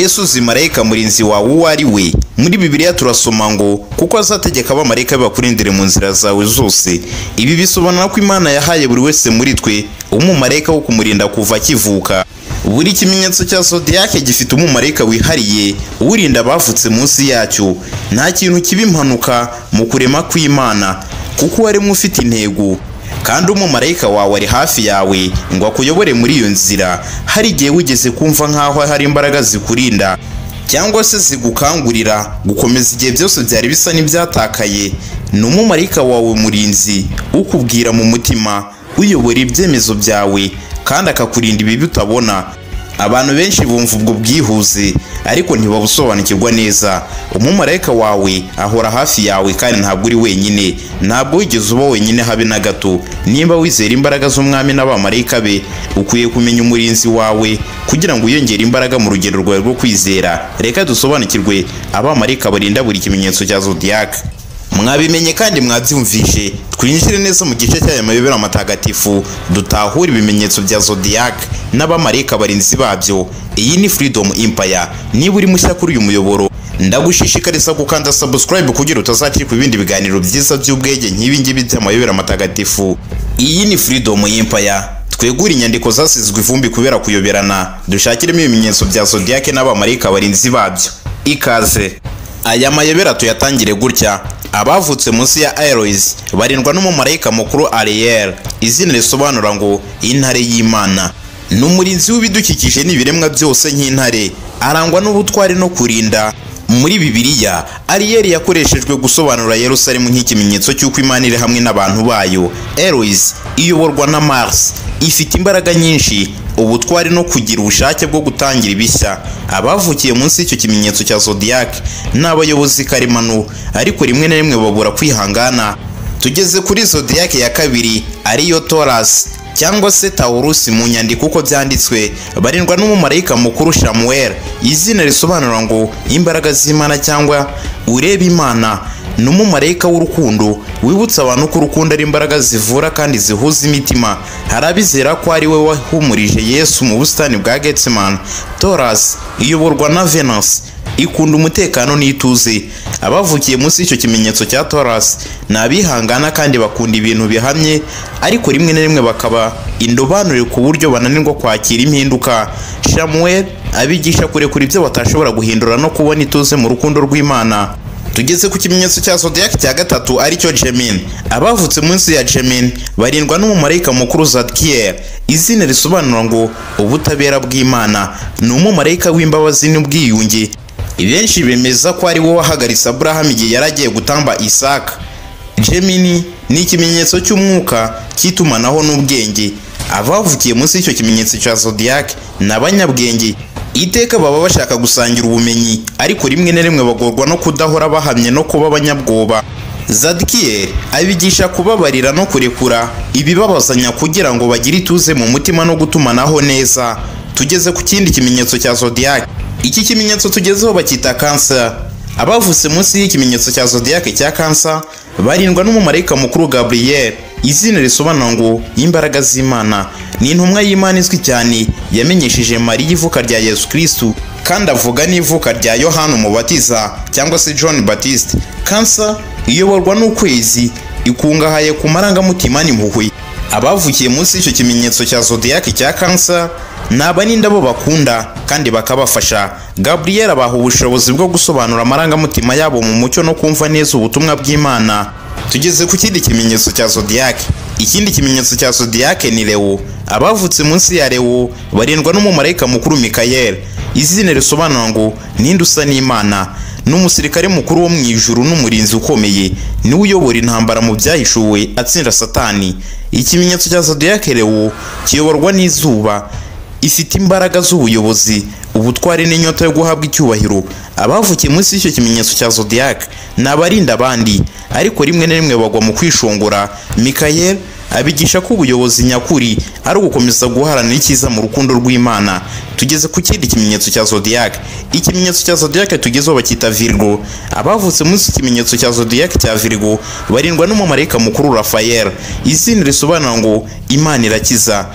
Yesu uzi marayika murinzi wawe uwo ari we. Muri Bibiliya turasoma ngo kuko azategeka abamarayika be bakurindire mu nzira zawe zose. Ibi bisobanura ko Imana yahaye buri wese muri twe umumarayika wo kumurinda kuva akivuka. Buri kimenyetso cya zodiac gifite umumarayika wihariye urinda abavutse munsi yacyo. Nta kintu kiba impanuka mu kurema kw'Imana kuko waremwe ufite intego, kandi umumarayika wawe ari hafi yawe ngo akuyobore muri iyo nzira. Hari igihe wigeze kumva nkaho hari imbaraga zikurinda cyangwa se zigukangurira gukomeza igihe byose byari bisa n'ibyatakaye? Ni umumarayika wawe murinzi ukubwira mu mutima, uyobora ibyemezo byawe kandi akakurinda ibibi utabona. Abantu benshi bumva ubwo bwihuze ariko ntibabusobanukirwa neza. Umumarayika wawe ahora hafi yawe kandi ntabwo uri wenyine, ntabwo wigeze uba wenyine habe na gato. Nimba wizera imbaraga z'umwami n'abamarayika be, ukwiye kumenya umurinzi wawe kugira ngo uyongere imbaraga mu rugendo rwawe rwo kwizera. Reka dusobanukirwe abamarayika barinda buri kimenyetso cya zodiac. Mwabimenye kandi mwabyumvishe. Twinjire neza mu gice cy'aya mayobera matagatifu dutahura ibimenyetso bya zodiac n'abamarayika barinzi babyo. Iyi ni Freedom Empire. Niba uri mushya kuri uyu muyoboro, ndagushishikariza gukanda subscribe kugira utazacikwa ibindi biganiro byiza by'ubwenge nk'ibi ngibi by'amayobera matagatifu. Iyi ni Freedom Empire. Twegura inyandiko zasizwe ivumbi kubera kuyoberana, dushakiremo ibimenyetso bya zodiac n'abamarayika barinzi babyo. Ikaze. Aya mayobera tuyatangire gutya. Abavutse munsi ya Aries barindwa n'umumarayika mukuru Ariel. Izina risobanura ngo intare y'Imana. Ni umurinzi w'ibidukikije n'ibiremwa byose nk'intare. Arangwa n'ubutwari no kurinda. Muri Bibiliya, Ariel yakoreshejwe gusobanura Yerusalemu nk'ikimenyetso cy'uko Imana iri hamwe n'abantu bayo. Aries iyoborwa na Mars, ifite imbaraga nyinshi, ubutwari no kugira ubushake bwo gutangira ibishya. Abavukiye munsi y'icyo kimenyetso cya zodiac ni abayobozi karemano, ariko rimwe na rimwe babura kwihangana. Tugeze kuri zodiac ya kabiri, ariyo Taurus cyangwa se Taurus mu nyandiko uko byanditswe. Barindwa n'umumarayika mukuru Samuel. Izina risobanura ngo imbaraga z'Imana cyangwa ureba Imana. Ni umumarayika w'urukundo wibutsa abantu ko urukundo ari imbaraga zivura kandi zihuza imitima. Hari abizera ko ari we wahumurije Yesu mu busitani bwa Getsemani. Taurus iyoborwa na Venus, ikunda umutekano n'ituze. Abavukiye munsi y'icyo kimenyetso cya Taurus ni abihangana kandi bakunda ibintu bihamye, ariko rimwe na rimwe bakaba indobanure ku buryo bananirwa kwakira impinduka. Samuel abigisha kurekura ibyo batashobora guhindura no kubona ituze mu rukundo rw'Imana. Tugeze ku kimenyetso cya zodiac cya gatatu, aricyo Gemini. Abavutse munsi ya Gemini barindwa n'umumarayika mukuru Zadkiel. Izina risobanura ngo ubutabera bw'Imana. Ni umumarayika w'imbabazi n'ubwiyunge. Benshi bemeza ko ari we wahagaritse Abraham igihe yaragiye gutamba Isaka. Gemini ni ikimenyetso cy'umwuka, cy'itumanaho n'ubwenge. Abavukiye munsi y'icyo kimenyetso cya zodiac ni abanyabwenge. Iteka baba bashaka gusangira ubumenyi, ariko rimwe na rimwe bagorwa no kudahora bahamye no kuba abanyabwoba. Zadkiel abigisha kubabarira no kurekura ibibabazanya kugira ngo bagire ituze mu mutima no gutumanaho neza. Tugeze ku kindi kimenyetso cya zodiac. Iki kimenyetso tugezeho bacyita Cancer. Abavutse munsi y'ikimenyetso cya zodiac cya Cancer barindwa n'umumarayika mukuru Gabriel. Izina risobanura ngo imbaraga z'Imana. Ni intumwa y'Imana izwi cyane yamenyesheje Mariya ivuka rya Yesu Kristo, kandi avuga n'ivuka rya Yohana Umubatiza cyangwa se John Baptist. Cancer iyoborwa n'ukwezi, ikungahaye ku marangamutima n'impuhwe. Abavukiye munsi y'icyo kimenyetso cya zodiac cya Cancer ni abanindabo bakunda kandi bakabafasha. Gabriel abaha ubushobozi bwo gusobanura amarangamutima yabo mu mucyo no kumva neza ubutumwa bw'Imana. Tugeze ku kindi kimenyetso cya zodiac. Ikindi kimenyetso cya zodiac ni Leo. Abavutse munsi ya Leo barindwa n'umumarayika mukuru Michael. Izina risobanura ngo ninde usa n'Imana. Ni umusirikare mukuru wo mu ijuru n'umurinzi ukomeye. Ni uyobora intambara mu byahishuwe atsinda Satani. Ikimenyetso cya zodiac Leo kiyoborwa n'izuba, ifite imbaraga z'ubuyobozi, ubutwari n'inyota yo guhabwa icyubahiro. Abavukiye munsi y'icyo kimenyetso cya zodiac ni abarinda abandi, ariko rimwe na rimwe bagwa mu kwishongora. Michael abigisha ko ubuyobozi nyakuri ari ugukomeza guharanira icyiza mu rukundo rw'Imana. Tugeze ku kindi kimenyetso cya zodiac. Ikimenyetso cya zodiac tugezeho bacyita Virgo. Abavutse munsi y'ikimenyetso cya zodiac cya Virgo barindwa n'umumarayika mukuru Raphael. Izina risobanura ngo Imana irakiza.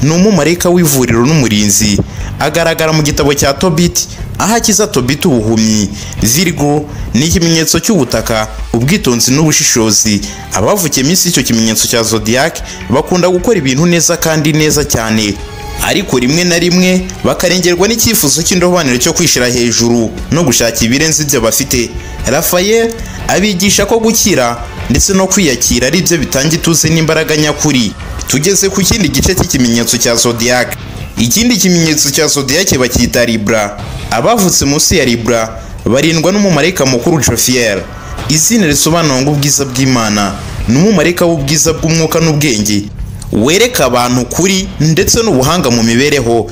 Ni umumarayika w'ivuriro n'umurinzi. Agaragara mu gitabo cya Tobit aho akiza Tobit ubuhumyi. Virgo ni ikimenyetso cy'ubutaka, ubwitonzi n'ubushishozi. Abavukiye minsi icyo kimenyetso cya zodiac bakunda gukora ibintu neza kandi neza cyane, ariko rimwe na rimwe bakarengerwa n'icyifuzo cy'indobanire cyo kwishira hejuru no gushaka ibirenze ibyo bafite. Raphael abigisha ko gukira ndetse no kwiyakira ari byo bitanga ituze n'imbaraga nyakuri. Tugeze ku kindi gice cy'ikimenyetso cya zodiac. Ikindi kimenyetso cya zodiac bacyita Libra. Abavutse munsi ya Libra barindwa n'umumarayika mukuru Jophiel. Izina risobanura ngo ubwiza bw'Imana. Ni umumarayika w'ubwiza bw'umwuka n'ubwenge, wereka abantu kuri ndetse n'ubuhanga mu mibereho.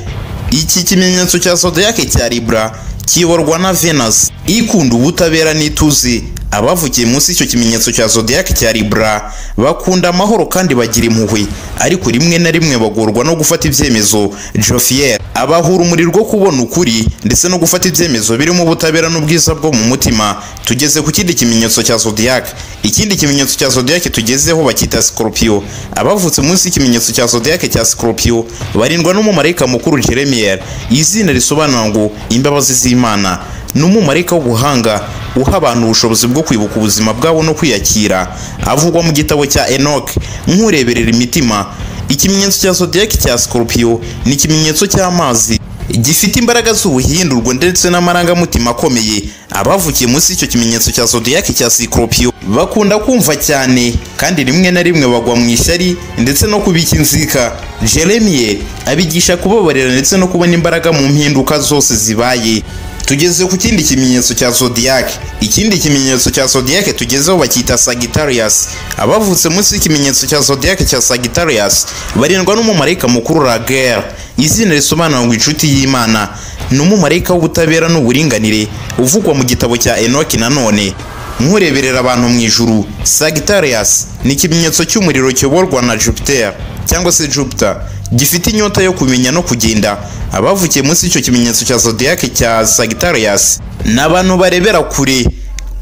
Iki kimenyetso cya zodiac cya Libra kiyoborwa na Venus ikunda ubutabera n'ituze. Abavukiye munsi icyo kimenyetso cya zodiac cya Libra bakunda amahoro kandi bagira impuhwe, ariko rimwe na rimwe bagorwa no gufata ibyemezo. Jophiel abahura umuriro wo kubona ukuri ndetse no gufata ibyemezo birimo ubutabera n'ubwiza bwo mu mutima. Tugeze ku kindi kimenyetso cya zodiac. Ikindi kimenyetso cya zodiac tugezeho bacyita Scorpio. Abavutse munsi y'ikimenyetso cya zodiac cya Scorpio barindwa n'umumarayika mukuru Jeremiel. Izina risobanura ngo imbabazi z'Imana. Ni umumarayika w'ubuhanga uha abantu ubushobozi bwo kwibuka ubuzima bwabo no kwiyakira. Avugwa mu gitabo cya Enoch nk'ureberera imitima. Ikimenyetso cya zodiac cya Scorpio ni ikimenyetso cy'amazi gifite imbaraga z'ubuhindurwa ndetse n'amarangamutima akomeye. Abavukiye munsi y'icyo kimenyetso cya zodiac cya Scorpio bakunda kumva cyane kandi rimwe na rimwe bagwa mu ishyari ndetse no kubika inzika. Jeremiel abigisha kubabarira ndetse no kubona imbaraga mu mpinduka zose zibaye. Tugeze ku kindi kimenyetso cya zodiac. Ikindi kimenyetso cya zodiac tugezeho bacyita Sagittarius. Abavutse munsi y'ikimenyetso cya zodiac cya Sagittarius barindwa n'umumarayika mukuru Raguel. Izina risobanura ngo inshuti y'Imana. Ni umumarayika w'ubutabera n'uburinganire uvugwa mu gitabo cya Enoch. Nanone nk'ureberera abantu mu ijuru. Sagittarius ni ikimenyetso cy'umuriro kiyoborwa na Jupiter cyangwa se Jupiter, gifite inyota yo kumenya no kugenda. Abavukiye munsi y'icyo kimenyetso cya zodiac cya Sagittarius ni abantu barebera kure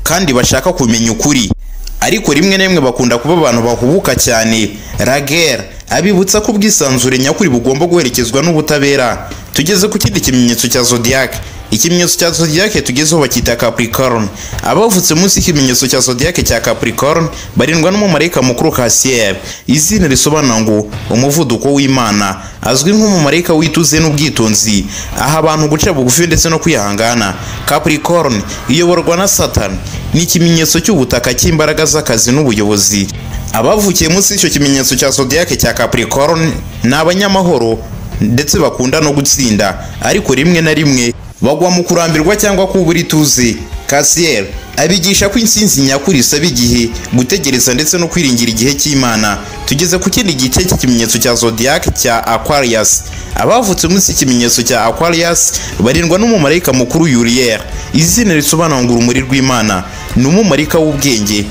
kandi bashaka kumenya ukuri, ariko rimwe na rimwe bakunda kuba abantu bahubuka cyane. Raguel abibutsa ko ubwisanzure nyakuri bugomba guherekezwa n'ubutabera. Tugeze ku kindi kimenyetso cya zodiac. Ikimenyetso cya zodiac tugezeho bacyita Capricorn. Abavutse munsi y'ikimenyetso cya zodiac cya Capricorn barindwa n'umumarayika mukuru Cassiel. Izina risobanura ngo umuvuduko w'Imana. Azwi nk'umumarayika w'ituze n'ubwitonzi, aha abantu guca bugufi ndetse no kwihangana. Capricorn iyoborwa na Satan. Ni ikimenyetso cy'ubutaka cy'imbaraga z'akazi n'ubuyobozi. Abavukiye munsi y'icyo kimenyetso cya zodiac cya Capricorn ni abanyamahoro ndetse bakunda no gutsinda, ariko rimwe na rimwe bagwa mu kurambirwa cyangwa kubura ituze. Cassiel abigisha ko insinzi nyakuri isaba igihe, gutegereza ndetse no kwiringira igihe cy'Imana. Tugeze ku kindi gice cy'ikimenyetso cya zodiac cya Aquarius. Abavutse munsi y'ikimenyetso cya Aquarius barindwa n'umumarayika mukuru Uriel. Izina risobanura ngo urumuri rw'Imana. Ni umumarayika w'ubwenge,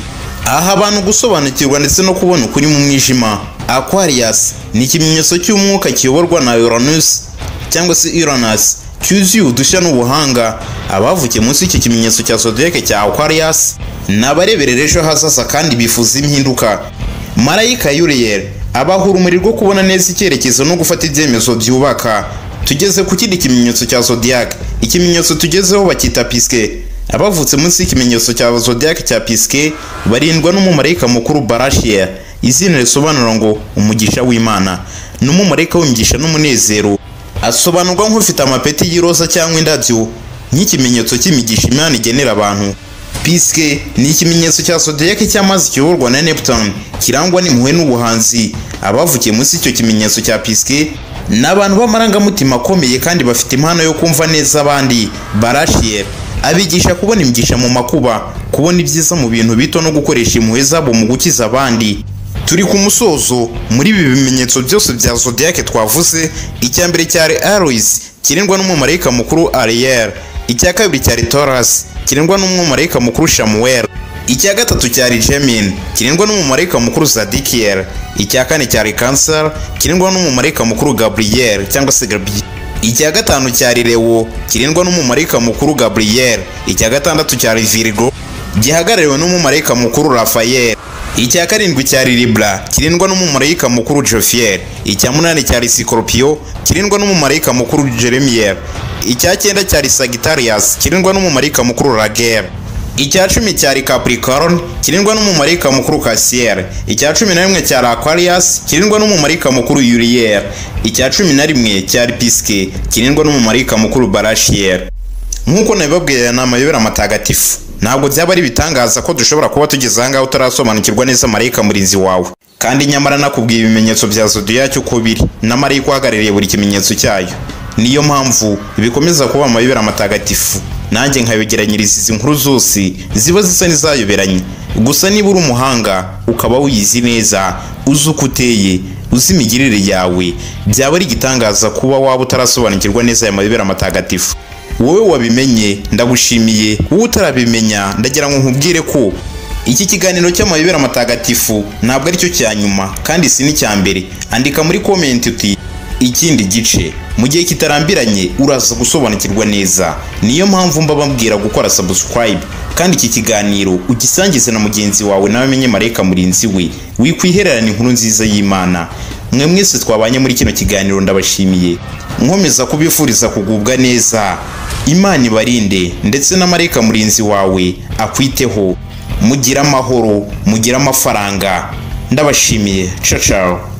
aha abantu gusobanukirwa ndetse no kubona ukuri mu mwijima. Aquarius ni ikimenyetso cy'umwuka kiyoborwa na Uranus cyangwa se Uranus, cyuzuye udushya n'ubuhanga. Abavukiye munsi y'iki kimenyetso cya zodiac cya Aquarius ni abareberera ejo hazaza kandi bifuza impinduka. Marayika Uriel abahura umuriro wo kubona neza icyerekezo no gufata ibyemezo byubaka. Tugeze ku kindi kimenyetso cya zodiac. Ikimenyetso tugezeho bacyita Pisces. Abavutse munsi y'ikimenyetso cya zodiac cya Pisces barindwa n'umumarayika mukuru Barachiel. Izina risobanura ngo umugisha w'Imana. Ni umumarayika w'imigisha n'umunezero. Asobanurwa nk'ufite amapeti y'iroza cyangwa indabyo, nk'ikimenyetso cy'imigisha Imana igenera abantu. Pisces ni ikimenyetso cya zodiac cy'amazi kiyoborwa na Neptune, kirangwa n'impuhwe n'ubuhanzi. Abavukiye munsi y'icyo kimenyetso cya Pisces ni abantu b'amarangamutima akomeye kandi bafite impano yo kumva neza abandi. Barachiel abigisha kubona imigisha mu makuba, kubona ibyiza mu bintu bito no gukoresha impuhwe zabo mu gukiza abandi. Turi ku musozo. Muri ibi bimenyetso byose bya zodiac twavuze, icya mbere cyari Aries kirindwa n'umumarayika mukuru Ariel. Icya kabiri cyari Taurus kirindwa n'umumarayika mukuru Samuel. Icya gatatu cyari Gemini kirindwa n'umumarayika mukuru Zadkiel. Icya kane cyari Cancer kirindwa n'umumarayika mukuru Gabriel cyangwa se Gabriel. Icya gatanu cyari Leo kirindwa n'umumarayika mukuru Gabriel. Icya gatandatu cyari Virgo gihagarariwe n'umumarayika mukuru Raphael. icya karindwi cyari Libra kirindwa n'umumarayika mukuru Jophiel, icya munani cyari Scorpio kirindwa n'umumarayika mukuru Jeremiel, icya cyenda cyari Sagittarius kirindwa n'umumarayika mukuru Raguel, icya 10 cyari Capricorn kirindwa n'umumarayika mukuru Cassiel, icya 11 cyari Aquarius kirindwa n'umumarayika mukuru Uriel, icya 11 cyari Pisces kirindwa n'umumarayika mukuru Barachiel. Nkuko nabibabwiye n'amayobera matagatifu, ntabwo byaba ari bitangaza ko dushobora kuba tugeze aha ngaha utarasobanukirwa neza marayika murinzi wawe, kandi nyamara nakubwiye ibimenyetso bya zodiac uko biri na marayika uhagarariye buri kimenyetso cyayo. Niyo mpamvu bikomeza kuba amayobera matagatifu, nanjye nkayogeranyiriza izi nkuru zose ziba zisa n'izayoberanye. Gusa niba uri umuhanga ukaba wiyizi neza, uzi uko uteye, uzi imigirire yawe, byaba ari igitangaza kuba waba utarasobanukirwa neza aya mayobera matagatifu. Wowe wabimenye ndagushimiye, wowe utarabimenya ndagira ngo nkubwire ko iki kiganiro cy'amayobera matagatifu ntabwo ari cyo cya nyuma kandi si n'icya mbere. Andika muri comment uti ikindi gice, mu gihe kitarambiranye uraza gusobanukirwa neza. Niyo mpamvu mbababwira gukora subscribe, kandi iki kiganiro ugisangize na mugenzi wawe nawe amenye marayika murinzi we, wikwihererana inkuru nziza y'Imana. Mwe mwese twabanye muri kino kiganiro ndabashimiye, nkomeza kubifuriza kugubwa neza. Imana ibarinde ndetse na marayika murinzi wawe akwiteho. Mugira amahoro, mugira amafaranga. Ndabashimiye. Ciao ciao.